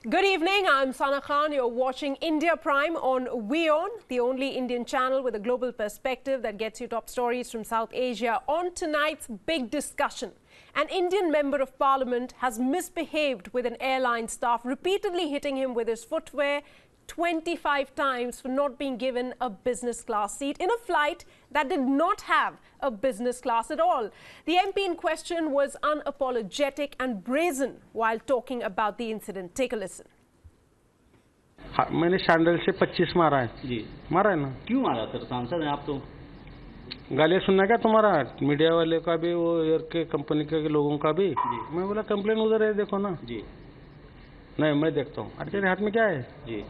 Good evening, I'm Sana Khan. You're watching India Prime on WION, the only Indian channel with a global perspective that gets you top stories from South Asia. On tonight's big discussion, an Indian member of parliament has misbehaved with an airline staff, repeatedly hitting him with his footwear 25 times for not being given a business class seat in a flight that did not have a business class at all. The MP in question was unapologetic and brazen while talking about the incident. Take a listen. मैंने sandal से 25 मारा है जी। मारा है ना। क्यों मारा sir? सांसद हैं आप तो। गालियाँ सुनना क्या तुम्हारा? मीडिया वाले का भी, वो एयर के कंपनी के लोगों का भी। जी। मैं बोला कंप्लेन उधर है, देखो ना। जी। नहीं, मैं देखता हूँ। अरे तेरे हाथ में क्या है? जी।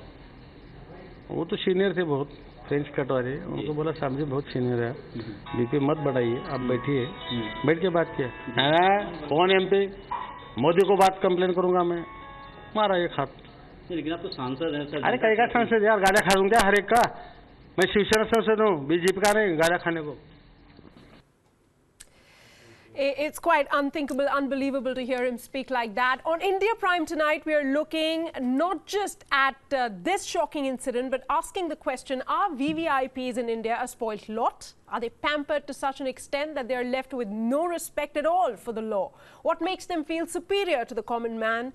वो तो सीनियर थे बहुत, फ्रेंच कट वाले। उनको बोला साहब जी बहुत सीनियर है, बीपी मत बढ़ाइए, आप बैठिए। बैठ के बात किया। कौन एमपी? मोदी को बात कंप्लेन करूंगा मैं। मारा एक हाथ। लेकिन आप तो सांसद हैं सर। अरे कई का सांसद यार, गालियाँ खा दूंगा हर एक का? मैं शिवसेना सांसद हूँ, बीजेपी का नहीं गालियाँ खाने को। It's quite unthinkable, unbelievable to hear him speak like that. On India Prime tonight, we are looking not just at this shocking incident, but asking the question, are VVIPs in India a spoilt lot? Are they pampered to such an extent that they are left with no respect at all for the law? What makes them feel superior to the common man?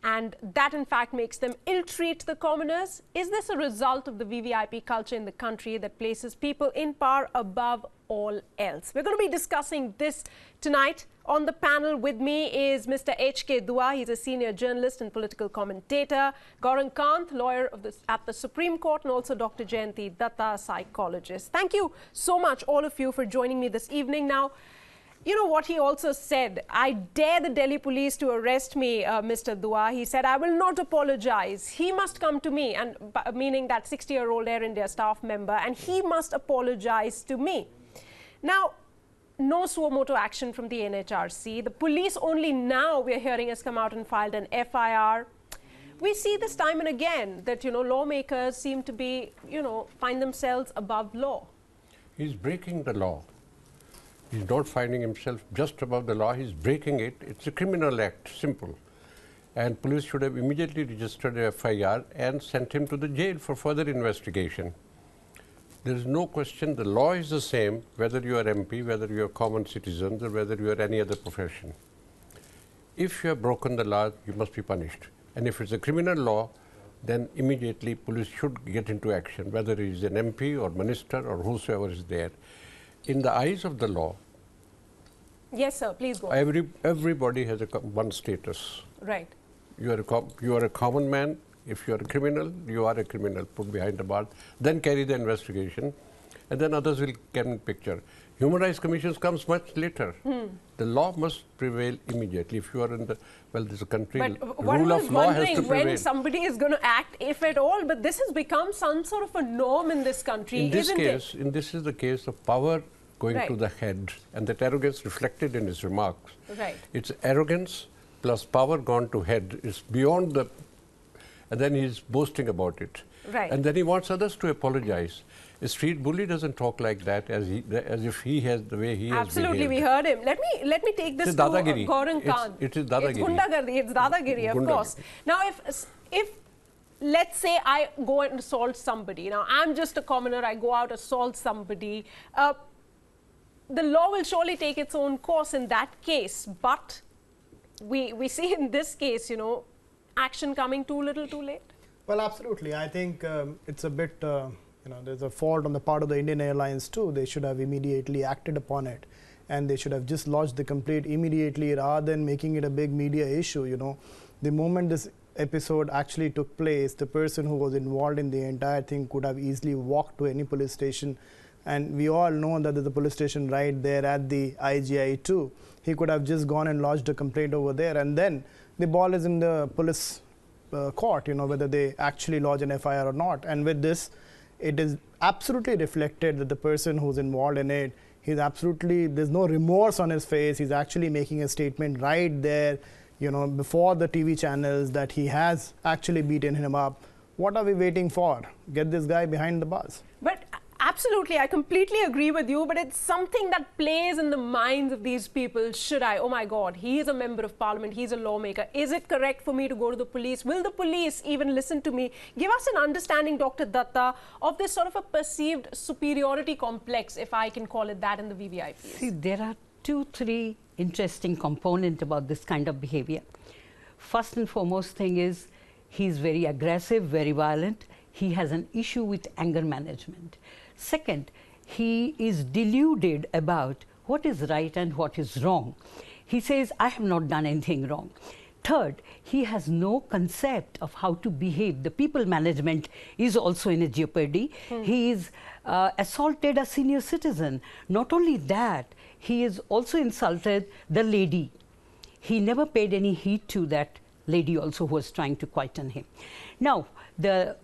And that, in fact, makes them ill-treat the commoners? Is this a result of the VVIP culture in the country that places people in power above all else? We're going to be discussing this tonight. On the panel with me is Mr. H.K. Dua. He's a senior journalist and political commentator. Gaurang Kant, lawyer at the Supreme Court, and also Dr. Jayanti Datta, psychologist. Thank you so much, all of you, for joining me this evening. Now, you know what he also said? I dare the Delhi police to arrest me, Mr. Dua. He said, I will not apologize. He must come to me, and meaning that 60-year-old Air India staff member, and he must apologize to me. Now, no suo motu action from the NHRC. The police only now, we're hearing, has come out and filed an FIR. We see this time and again that, you know, lawmakers seem to be, you know, find themselves above law. He's breaking the law. He's not finding himself just above the law, he's breaking it. It's a criminal act, simple. And police should have immediately registered a FIR and sent him to the jail for further investigation. There is no question, the law is the same, whether you are MP, whether you are common citizens, or whether you are any other profession. If you have broken the law, you must be punished. And if it's a criminal law, then immediately police should get into action, whether he is an MP or minister or whosoever is there. In the eyes of the law, yes, sir, please go. Everybody has one status. Right. You are a common man. If you are a criminal, you are a criminal. Put behind the bar. Then carry the investigation, and then others will come in picture. Human Rights Commission comes much later. The law must prevail immediately. If you are in the, well, this is a country, but rule of law has to prevail. When somebody is going to act, if at all, but this has become some sort of a norm in this country, in this isn't case, it? In this is the case of power going Right. to the head, and that arrogance reflected in his remarks. Right. It's arrogance plus power gone to head. It's beyond the, and then he's boasting about it. Right. And then he wants others to apologize. A street bully doesn't talk like that as if he has the way he Absolutely, has behaved. we heard him. Let me take this It's to dadagiri. Gaurang Khan. It is dadagiri. It's gundagardi. It's dadagiri, of Gundagiri. course. Now, if let's say I go and assault somebody. Now, I'm just a commoner. I go out, assault somebody. The law will surely take its own course in that case. But we see in this case, you know, action coming too little, too late. Well, absolutely. I think it's a bit, you know, there's a fault on the part of the Indian Airlines too. They should have immediately acted upon it, and they should have just lodged the complaint immediately rather than making it a big media issue. You know, the moment this episode actually took place, the person who was involved in the entire thing could have easily walked to any police station. And we all know that there's a police station right there at the IGI too. He could have just gone and lodged a complaint over there, and then the ball is in the police court, you know, whether they actually lodge an FIR or not. And with this, it is absolutely reflected that the person who's involved in it, there's no remorse on his face. He's actually making a statement right there, you know, before the TV channels that he has actually beaten him up. What are we waiting for? Get this guy behind the bars. But Absolutely, I completely agree with you, but it's something that plays in the minds of these people. Should I? Oh my God, he is a member of parliament, he's a lawmaker. Is it correct for me to go to the police? Will the police even listen to me? Give us an understanding, Dr. Datta, of this sort of a perceived superiority complex, if I can call it that, in the VVIPs. See, there are 2-3 interesting components about this kind of behavior. First and foremost thing is, he's very aggressive, very violent. He has an issue with anger management. Second, he is deluded about what is right and what is wrong. He says, I have not done anything wrong. Third, he has no concept of how to behave. The people management is also in a jeopardy. He is assaulted a senior citizen. Not only that, he is also insulted the lady. He never paid any heed to that lady also who was trying to quieten him. Now, the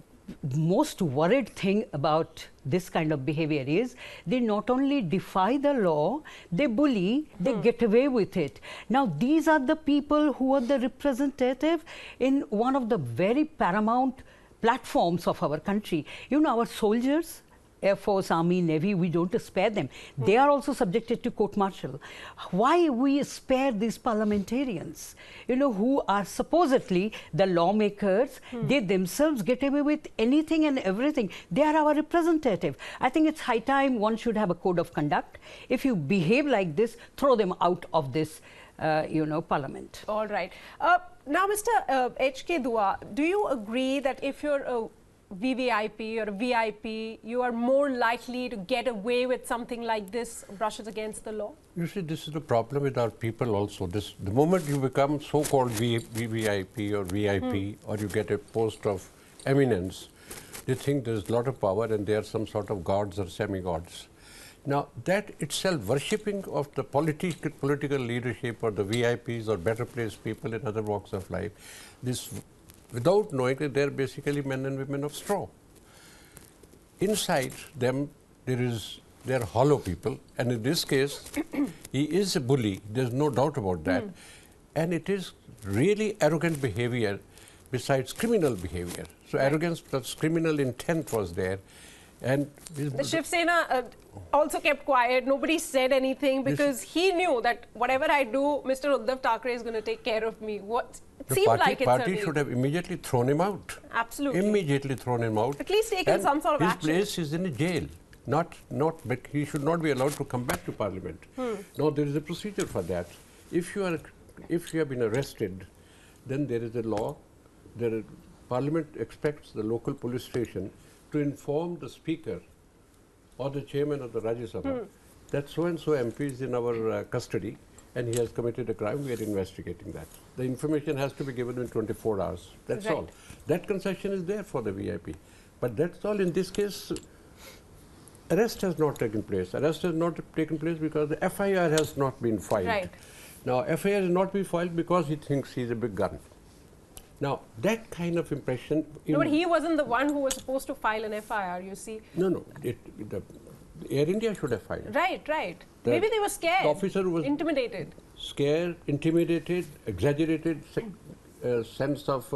most worried thing about this kind of behavior is they not only defy the law, they bully, they get away with it. Now, these are the people who are the representative in one of the very paramount platforms of our country. You know, our soldiers, Air Force, Army, Navy, we don't spare them. They are also subjected to court-martial. Why we spare these parliamentarians, you know, who are supposedly the lawmakers? They themselves get away with anything and everything. They are our representative. I think it's high time one should have a code of conduct. If you behave like this, throw them out of this, you know, parliament. All right. Now, Mr. H.K. Dua, do you agree that if you're a VVIP or a VIP, you are more likely to get away with something like this, brushes against the law? You see, this is the problem with our people also. The moment you become so-called VVIP or VIP, or you get a post of eminence, they think there's a lot of power and they are some sort of gods or semi-gods. Now, that itself, worshipping of the political leadership or the VIPs or better placed people in other walks of life, this without knowing that they are basically men and women of straw. Inside them, they are hollow people, and in this case, he is a bully. There's no doubt about that, and it is really arrogant behavior, besides criminal behavior. So arrogance plus criminal intent was there, and the Shiv Sena also kept quiet. Nobody said anything because he knew that whatever I do, Mr. Uddhav Thackeray is going to take care of me. The party should have immediately thrown him out. Absolutely. Immediately thrown him out. At least taken some sort of action. His place is in a jail. But he should not be allowed to come back to Parliament. Now, there is a procedure for that. If you have been arrested, then there is a law. Parliament expects the local police station to inform the Speaker or the Chairman of the Rajya Sabha that so-and-so MP is in our custody and he has committed a crime. We are investigating that. The information has to be given in 24 hours. That's all. That concession is there for the VIP. But that's all. In this case, arrest has not taken place. Arrest has not taken place because the FIR has not been filed. Right. Now, FIR has not been filed because he thinks he's a big gun. Now, that kind of impression... No, but he wasn't the one who was supposed to file an FIR, you see. No. Air India should have filed. Right. Maybe they were scared. The officer was... intimidated. Scared, intimidated, exaggerated sense of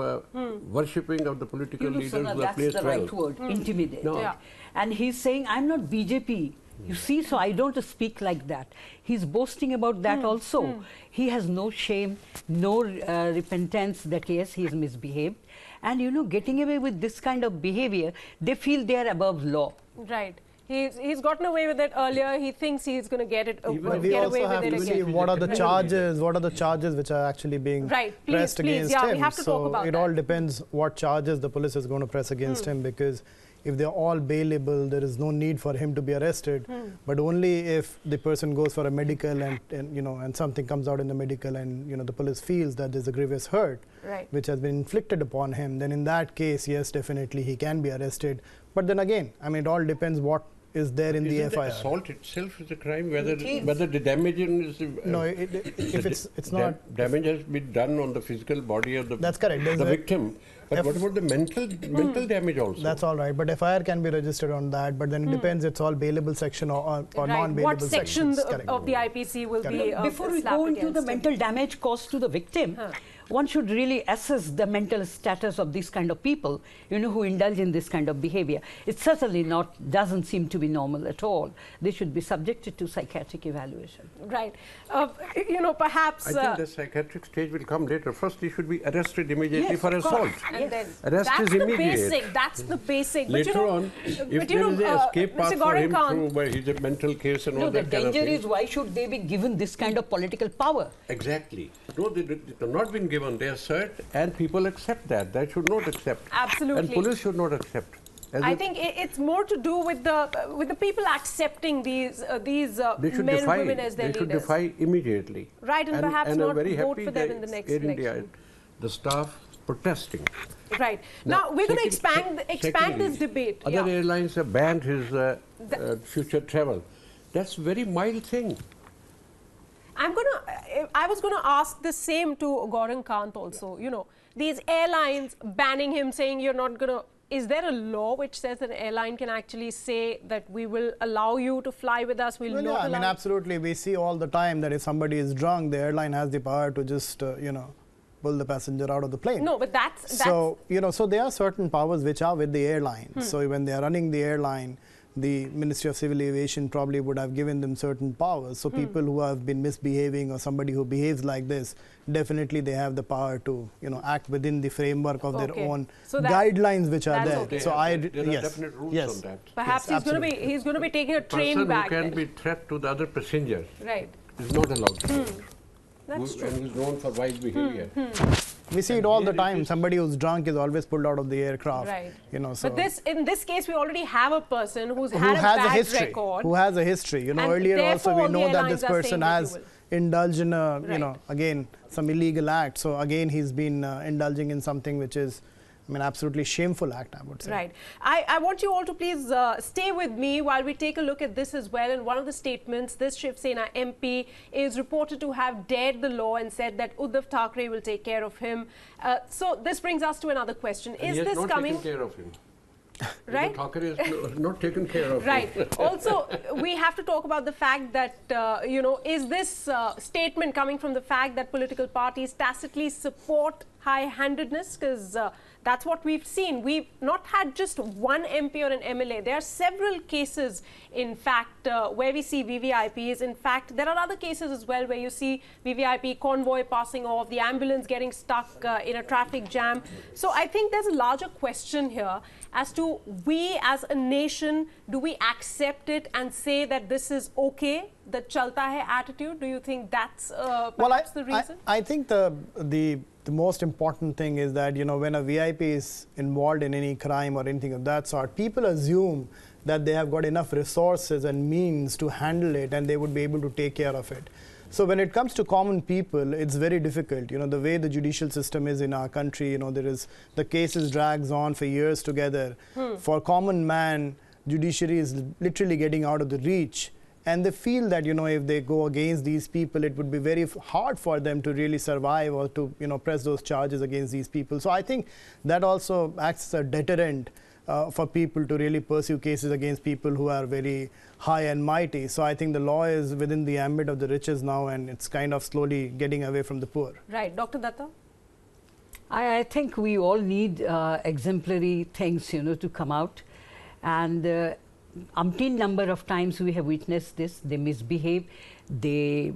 worshipping of the political leaders who are placed well. That's the right word, intimidated. No. Yeah. And he's saying, I'm not BJP. You see, so I don't speak like that. He's boasting about that also. He has no shame, no repentance that, yes, he's misbehaved. And, you know, getting away with this kind of behavior, they feel they are above law. Right. He's gotten away with it earlier. He thinks he's going to get away with it see again. what are the charges? What are the charges which are actually being pressed against him? We have to talk about it all depends what charges the police is going to press against him, because if they're all bailable, there is no need for him to be arrested. But only if the person goes for a medical and something comes out in the medical and the police feels that there's a grievous hurt which has been inflicted upon him, then in that case, yes, definitely he can be arrested. But then again, I mean, it all depends what is there in the FIR. The assault itself is a crime, whether the damage is... no, if it's not... Damage has been done on the physical body of the, that's correct. the victim. But what about the mental damage also? That's all right. But FIR can be registered on that. But then it depends, it's all bailable section or non-bailable What section sections. of the IPC will be Before we go into the mental damage caused to the victim, one should really assess the mental status of these kind of people, who indulge in this kind of behavior. It certainly doesn't seem to be normal at all. They should be subjected to psychiatric evaluation. Right. Perhaps... I think the psychiatric stage will come later. First, he should be arrested immediately for assault. And then Arrest is immediate. That's the basic. Later on, if there is an escape path for him through where he's a mental case and all that kind of thing. The danger is, why should they be given this kind of political power? Exactly. No, they're not been given. They assert, and people accept that. They should not accept. Absolutely. And police should not accept. I think it's more to do with the people accepting these men, women as their leaders. They should defy immediately. Right, and perhaps not very vote happy for them in the next election. India, the staff protesting. Right. Now we're going to expand this debate. Other airlines have banned his future travel. That's a very mild thing. I was going to ask the same to Gaurankant also. These airlines banning him, saying you're not going to. Is there a law which says that an airline can actually say that we will allow you to fly with us? We'll not allow. Absolutely. We see all the time that if somebody is drunk, the airline has the power to just, pull the passenger out of the plane. No, but that's so so there are certain powers which are with the airline. So when they are running the airline, the Ministry of Civil Aviation probably would have given them certain powers. So people who have been misbehaving or somebody who behaves like this, definitely they have the power to act within the framework of their own guidelines which are there. Okay. So there are definite rules on that. Perhaps he's going to be taking a train back. Person who can be threat to the other passengers is not allowed to do it. That's true. And he's known for wise behavior. We see it all the time. Somebody who's drunk is always pulled out of the aircraft. Right. So but in this case, we already have a person who's had a bad record. Who has a history. Earlier also we know that this person has indulged in again, some illegal act. So again, he's been indulging in something which is, absolutely shameful act, I would say. Right. I want you all to please stay with me while we take a look at this as well. And one of the statements, this Shiv Sena MP is reported to have dared the law and said that Uddhav Thackeray will take care of him. So this brings us to another question. Is this coming? Taken care of him. Right? Thackeray is not taken care of. Right. Also, we have to talk about the fact that, is this statement coming from the fact that political parties tacitly support high-handedness? Because that's what we've seen. We've not had just one MP or an MLA. There are several cases, in fact, where we see VVIPs. In fact, there are other cases as well where you see VVIP convoy passing off, the ambulance getting stuck in a traffic jam. So I think there's a larger question here as to we as a nation, do we accept it and say that this is okay, the chalta hai attitude? Do you think that's perhaps the reason? I think the most important thing is that, when a VIP is involved in any crime or anything of that sort, people assume that they have got enough resources and means to handle it and they would be able to take care of it. So when it comes to common people, it's very difficult. The way the judicial system is in our country, the cases drags on for years together. For common man, judiciary is literally getting out of the reach. And they feel that, if they go against these people, it would be very hard for them to really survive or to, press those charges against these people. So I think that also acts as a deterrent for people to really pursue cases against people who are very high and mighty. So I think the law is within the ambit of the riches now, and it's kind of slowly getting away from the poor. Right. Dr. Datta? I think we all need exemplary things, to come out. And umpteen number of times we have witnessed this. They misbehave, they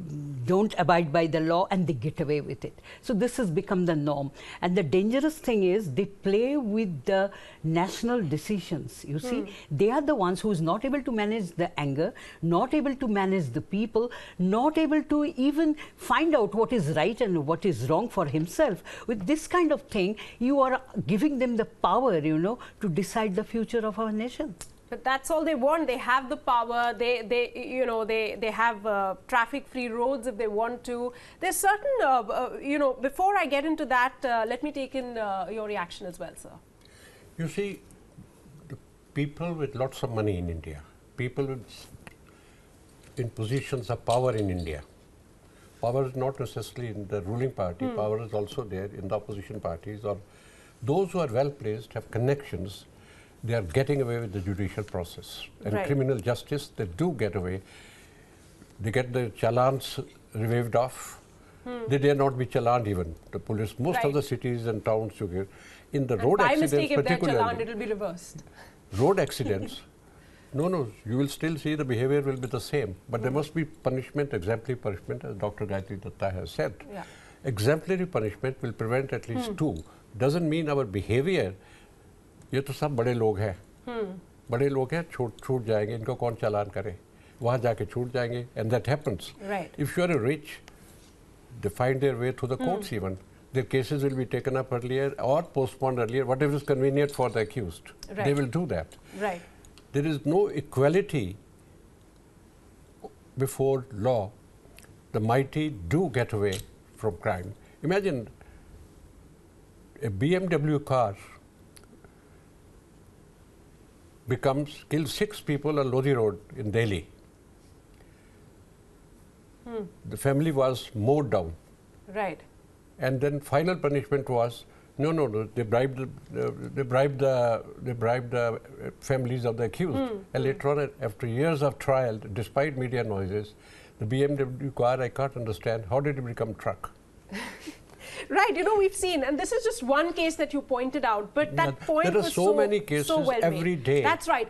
don't abide by the law, and they get away with it. So this has become the norm. And the dangerous thing is they play with the national decisions. You see, they are the ones who is not able to manage the anger, not able to manage the people, not able to even find out what is right and what is wrong for himself. With this kind of thing, you are giving them the power, to decide the future of our nation. But that's all they want. They have the power. They have traffic-free roads if they want to. There's certain, before I get into that, let me take in your reaction as well, sir. You see, the people with lots of money in India, people in positions of power in India. Power is not necessarily in the ruling party. Power is also there in the opposition parties, or those who are well placed, have connections. They are getting away with the judicial process. And criminal justice, they do get away. They get the challans waived off. They dare not be challaned even. The police, most of Right. the cities and towns together, in the And road by accidents mistake, if they're particularly. challaned, it'll be reversed. Road accidents, no, you will still see the behavior will be the same, but there must be punishment, exemplary punishment, as Dr. Gayatri Datta has said. Yeah. Exemplary punishment will prevent at least two. Doesn't mean our behavior, ये तो सब बड़े लोग हैं, बड़े लोग हैं, छूट जाएंगे, इनको कौन चालान करे, वहाँ जाके छूट जाएंगे, and that happens. Right. If you are a rich, they find their way through the courts even. Their cases will be taken up earlier or postponed earlier, whatever is convenient for the accused. They Right. will do that. Right. There is no equality before law. The mighty do get away from crime. Imagine a BMW car kills 6 people on Lodi Road in Delhi. The family was mowed down, Right. and then final punishment was no. They bribed the families of the accused, and later on, after years of trial, despite media noises, the BMW car, I can't understand how did it become truck. Right, we've seen, and this is just one case that you pointed out, but that Yeah, point there are was so many cases so well every made. day. That's right.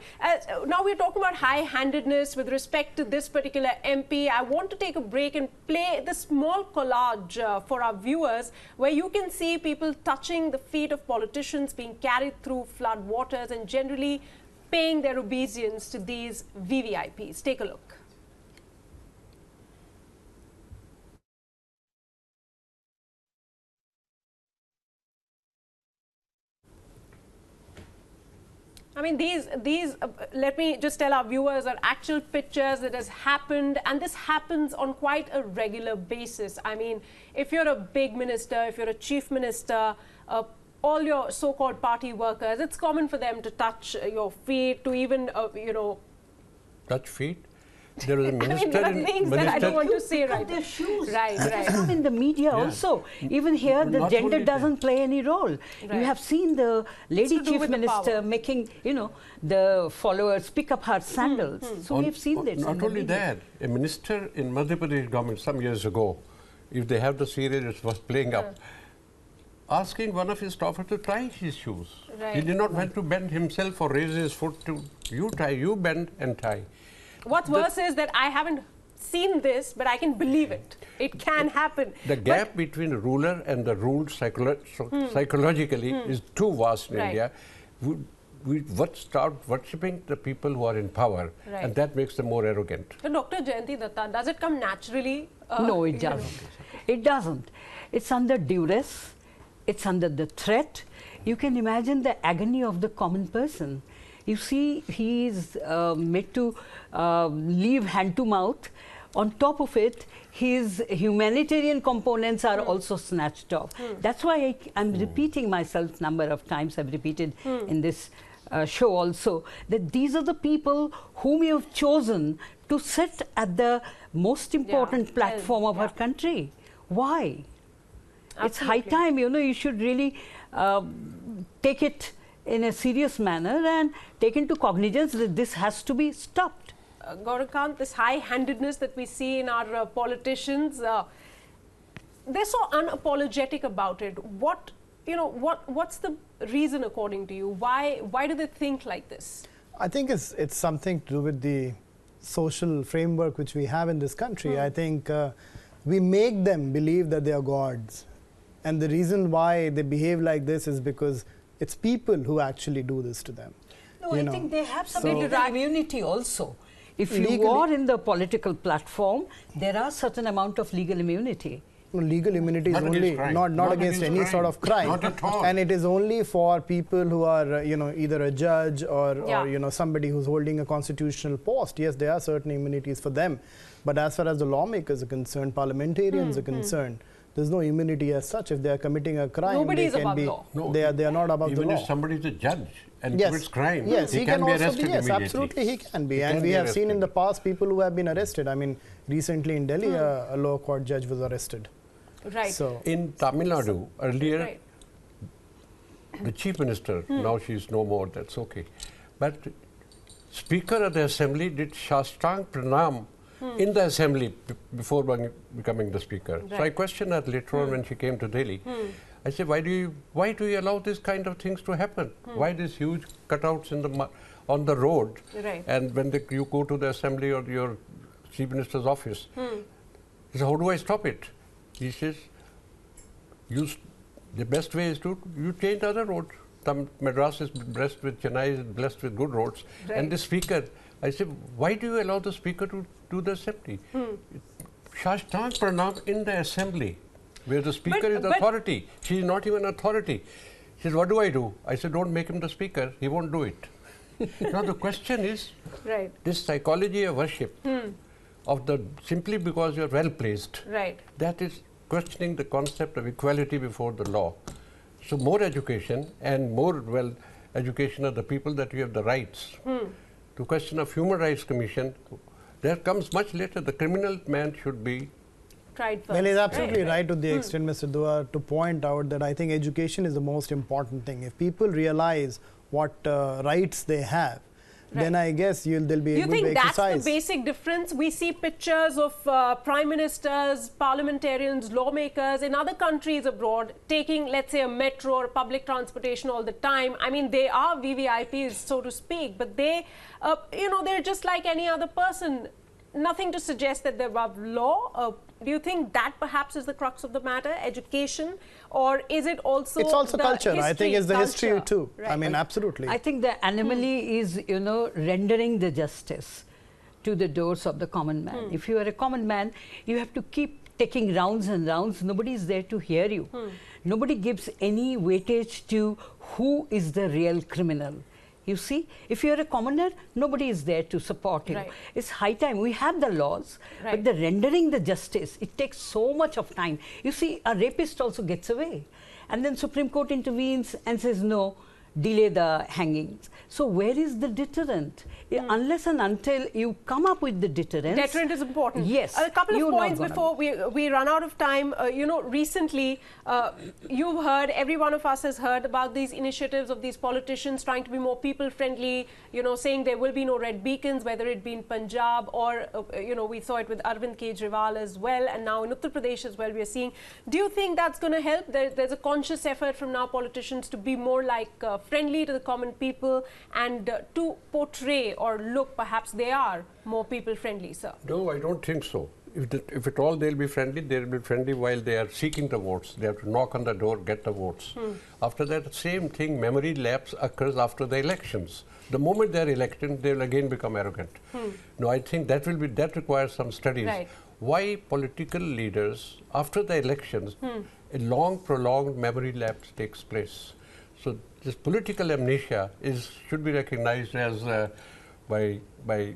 Now we're talking about high-handedness with respect to this particular MP. I want to take a break and play this small collage for our viewers, where you can see people touching the feet of politicians being carried through flood waters and generally paying their obeisance to these VVIPs. Take a look. I mean, let me just tell our viewers, are actual pictures that has happened, and this happens on quite a regular basis. I mean, if you're a big minister, if you're a chief minister, all your so-called party workers, it's common for them to touch your feet, to even, Touch feet? There was a minister. I mean, there are things that I don't want to say right Their now. shoes. Right, right. Come in the media also. Even here, the Not gender only doesn't play any role. Right. You have seen the lady to do chief with the minister power. making, the followers pick up her sandals. So we've seen this. in Not the only media. that, a minister in Madhya Pradesh government some years ago, if they have the serial, it was playing up, asking one of his staffers to tie his shoes. Right. He did not want to bend himself or raise his foot to, you tie, you bend and tie. What's worse is that I haven't seen this, but I can believe it. It can happen. The gap between the ruler and the ruled psychologically is too vast in Right. India. We start worshipping the people who are in power, Right. and that makes them more arrogant. So Dr. Jayanti Datta, does it come naturally? No, it doesn't. It doesn't. It's under duress. It's under the threat. You can imagine the agony of the common person. You see, he is made to leave hand to mouth. On top of it, his humanitarian components are also snatched off. That's why I'm repeating myself number of times. I've repeated in this show also, that these are the people whom you have chosen to sit at the most important platform of our country. Why? It's high time, you should really take it in a serious manner and take into cognizance that this has to be stopped. Gaurakant, this high-handedness that we see in our politicians, they're so unapologetic about it. What's the reason, according to you? Why do they think like this? I think it's something to do with the social framework which we have in this country. I think we make them believe that they are gods. And the reason why they behave like this is because it's people who actually do this to them. No, I think they have some So- legal immunity also. If you Legally- are in the political platform, there are certain amount of legal immunity. No, legal immunity is Not against only crime. not Not against against any sort crime. of crime. Not at all. And it is only for people who are either a judge or somebody who's holding a constitutional post. Yes, there are certain immunities for them, but as far as the lawmakers are concerned, parliamentarians are concerned, there's no immunity as such. If they are committing a crime, Nobody they is can above be. law. No, they are not above the Even law. if somebody is a judge and Yes. commits crime, Yes, he he can be also arrested be. Yes, immediately. absolutely, he can be. He And can we be have seen in the arrested. past people who have been arrested. I mean, recently in Delhi, a lower court judge was arrested. Right. So In Tamil Nadu, earlier, Right. the chief minister, now she's no more, that's okay. But Speaker of the Assembly did Shastang Pranam in the assembly before becoming the speaker. Right. So I questioned her later on when she came to Delhi. I said, why do you allow this kind of things to happen? Why these huge cutouts on the road? Right. And when you go to the assembly or your chief minister's office, he said, how do I stop it? He says, the best way is you change the other roads. Madras is blessed with, Chennai is blessed with good roads. Right. And the speaker, I said, why do you allow the speaker to do the assembly? Shashtang Pranam in the assembly, where the speaker is the authority. She is not even authority. She says, what do I do? I said, don't make him the speaker. He won't do it. Now the question is, Right. this psychology of worship, of simply because you are well placed, Right. that is questioning the concept of equality before the law. So more education and more education of the people that you have the rights. The question of Human Rights Commission, that comes much later. The criminal man should be Tried first. Well, he's absolutely right to the extent, Mr. Dua, to point out that I think education is the most important thing. If people realize what rights they have, then I guess they'll be You able think to that's exercise. the basic difference? We see pictures of prime ministers, parliamentarians, lawmakers in other countries abroad taking, let's say, a metro or public transportation all the time. I mean, they are VVIPs, so to speak, but they, they're just like any other person. Nothing to suggest that they're above law. Do you think that perhaps is the crux of the matter, education, or is it also It's also the culture. I history, think it's the history culture? too. Right. I mean, absolutely. I think the anomaly is, rendering the justice to the doors of the common man. If you are a common man, you have to keep taking rounds and rounds. Nobody is there to hear you. Nobody gives any weightage to who is the real criminal. You see, if you're a commoner, nobody is there to support you. Right. It's high time. We have the laws, Right. but the rendering the justice, it takes so much of time. You see, a rapist also gets away. And then Supreme Court intervenes and says, no, delay the hangings. So where is the deterrent? Unless and until you come up with the deterrent. Deterrent is important. Yes. A couple you're of not points gonna before we run out of time. Recently, you've heard, every one of us has heard about these initiatives of these politicians trying to be more people-friendly, saying there will be no red beacons, whether it be in Punjab or, we saw it with Arvind Kejriwal as well, and now in Uttar Pradesh as well we are seeing. Do you think that's going to help? There's a conscious effort from now politicians to be more like friendly to the common people and to portray or look perhaps they are more people-friendly, sir? No, I don't think so. If at all they'll be friendly while they are seeking the votes. They have to knock on the door, get the votes. After that, same thing, memory lapse occurs after the elections. The moment they're elected, they'll again become arrogant. No, I think that requires some studies. Right. Why political leaders, after the elections, a long, prolonged memory lapse takes place. So this political amnesia should be recognized as by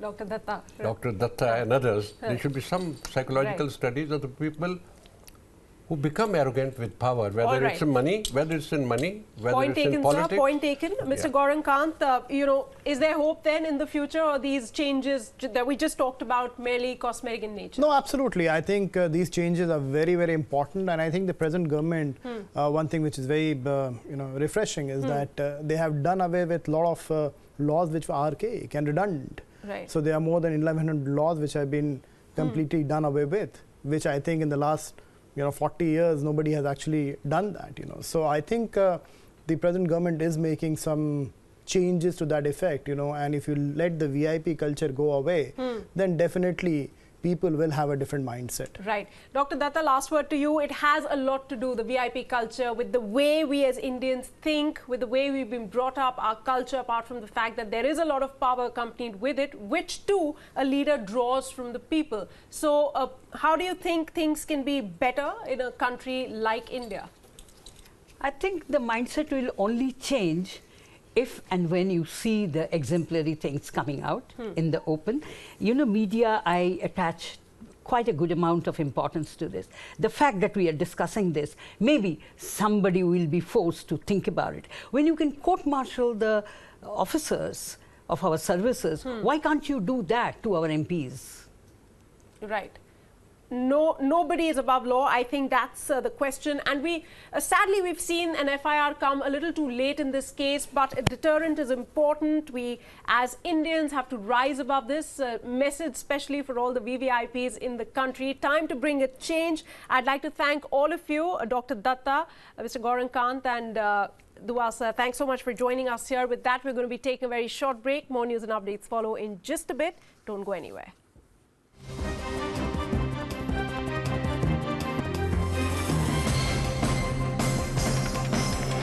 Dr. Datta. Dr. Datta and others. There should be some psychological studies of the people who become arrogant with power, whether it's in money, whether it's in politics. Sir, point taken. Mr. Gaurang Kant, is there hope then in the future, or these changes that we just talked about merely cosmetic in nature? No, absolutely. I think these changes are very, very important, and I think the present government, one thing which is very, refreshing is that they have done away with a lot of laws which were archaic and redundant. Right. So there are more than 1,100 laws which have been completely done away with, which I think in the last 40 years nobody has actually done that. So I think the present government is making some changes to that effect. And if you let the VIP culture go away, then definitely people will have a different mindset. Right. Dr. Datta, last word to you. It has a lot to do, the VIP culture, with the way we as Indians think, with the way we've been brought up, our culture, apart from the fact that there is a lot of power accompanied with it, which too a leader draws from the people. So how do you think things can be better in a country like India? I think the mindset will only change if and when you see the exemplary things coming out in the open. Media, I attach quite a good amount of importance to this. The fact that we are discussing this, maybe somebody will be forced to think about it. When you can court-martial the officers of our services, why can't you do that to our MPs? Right. nobody is above law. I think that's the question. And sadly, we've seen an FIR come a little too late in this case, but a deterrent is important. We, as Indians, have to rise above this message, especially for all the VVIPs in the country. Time to bring a change. I'd like to thank all of you, Dr. Datta, Mr. Gaurang Kant, and Dua sir. Thanks so much for joining us here. With that, we're going to be taking a very short break. More news and updates follow in just a bit. Don't go anywhere.